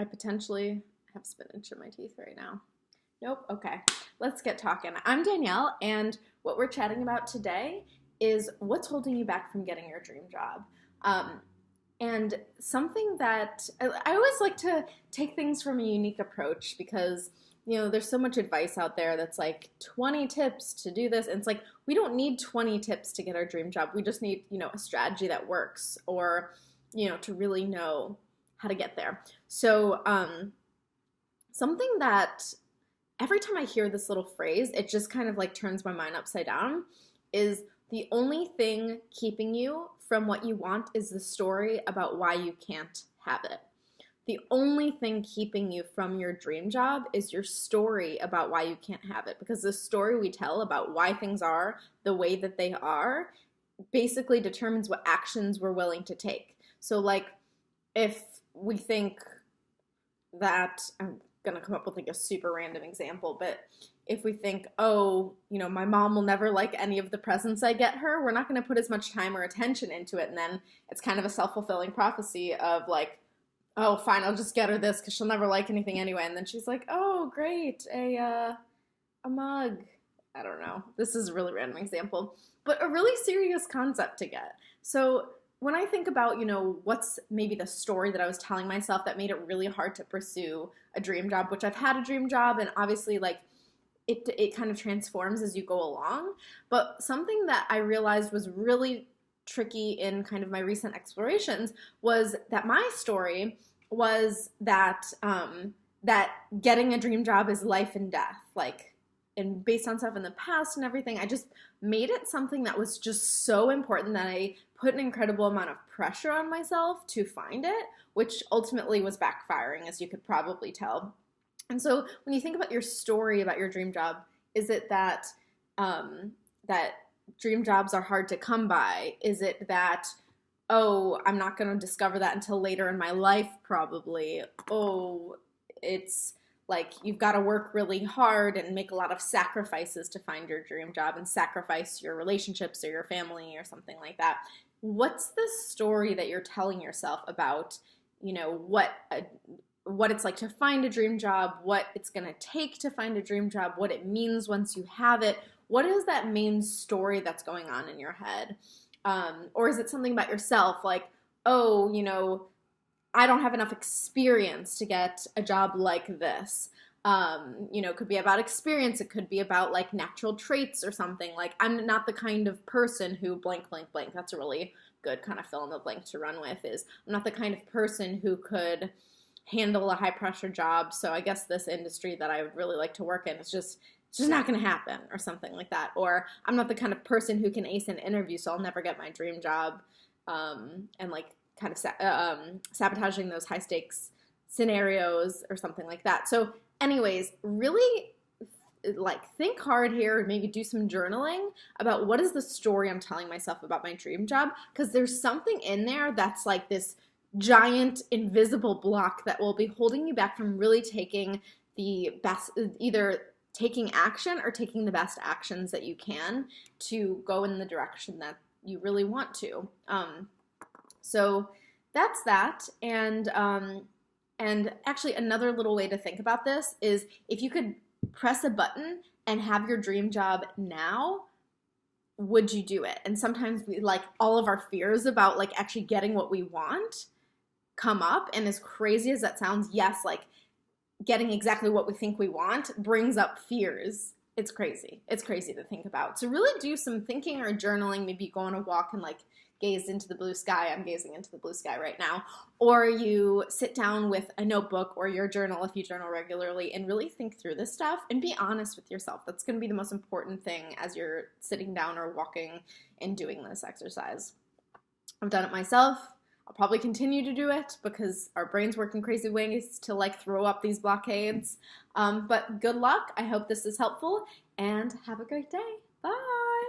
I potentially have spinach in my teeth right now. Nope. Okay. Let's get talking. I'm Danielle, and what we're chatting about today is what's holding you back from getting your dream job. Um, and something that I always like to take things from a unique approach because, there's so much advice out there that's like 20 tips to do this. And it's like, we don't need 20 tips to get our dream job. We just need, a strategy that works or, to really know how to get there. So, something that every time I hear this little phrase, it just kind of like turns my mind upside down, is the only thing keeping you from what you want is the story about why you can't have it. The only thing keeping you from your dream job is your story about why you can't have it. Because the story we tell about why things are the way that they are basically determines what actions we're willing to take. So like if we think that, I'm going to come up with like a super random example, but if we think, oh, my mom will never like any of the presents I get her, we're not going to put as much time or attention into it. And then it's kind of a self-fulfilling prophecy of like, oh, fine, I'll just get her this because she'll never like anything anyway. And then she's like, oh, great, a mug. I don't know. This is a really random example, but a really serious concept to get. So when I think about, what's maybe the story that I was telling myself that made it really hard to pursue a dream job, which I've had a dream job, and obviously like it kind of transforms as you go along. But something that I realized was really tricky in kind of my recent explorations was that my story was that that getting a dream job is life and death, like, and based on stuff in the past and everything. I just made it something that was just so important that I put an incredible amount of pressure on myself to find it, which ultimately was backfiring, as you could probably tell. And so when you think about your story about your dream job, is it that that dream jobs are hard to come by? Is it that, oh, I'm not going to discover that until later in my life probably? Oh, it's like you've got to work really hard and make a lot of sacrifices to find your dream job and sacrifice your relationships or your family or something like that. What's the story that you're telling yourself about, what it's like to find a dream job, what it's going to take to find a dream job, what it means once you have it? What is that main story that's going on in your head? Or is it something about yourself like, oh, I don't have enough experience to get a job like this. It could be about experience. It could be about like natural traits or something. Like I'm not the kind of person who blank, blank, blank. That's a really good kind of fill in the blank to run with. Is I'm not the kind of person who could handle a high pressure job. So I guess this industry that I would really like to work in is just it's just not going to happen or something like that. Or I'm not the kind of person who can ace an interview, so I'll never get my dream job. And like kind of sabotaging those high stakes scenarios or something like that. So anyways, really like think hard here and maybe do some journaling about what is the story I'm telling myself about my dream job, because there's something in there that's like this giant invisible block that will be holding you back from really taking the best, either taking action or taking the best actions that you can to go in the direction that you really want to. So that's that. And actually another little way to think about this is if you could press a button and have your dream job now, would you do it? And sometimes we like all of our fears about like actually getting what we want come up. And as crazy as that sounds, yes, like getting exactly what we think we want brings up fears. It's crazy. It's crazy to think about. So really do some thinking or journaling, maybe go on a walk and like gaze into the blue sky. I'm gazing into the blue sky right now. Or you sit down with a notebook or your journal if you journal regularly and really think through this stuff and be honest with yourself. That's going to be the most important thing as you're sitting down or walking and doing this exercise. I've done it myself. I'll probably continue to do it because our brains work in crazy ways to like throw up these blockades. But good luck. I hope this is helpful and have a great day. Bye.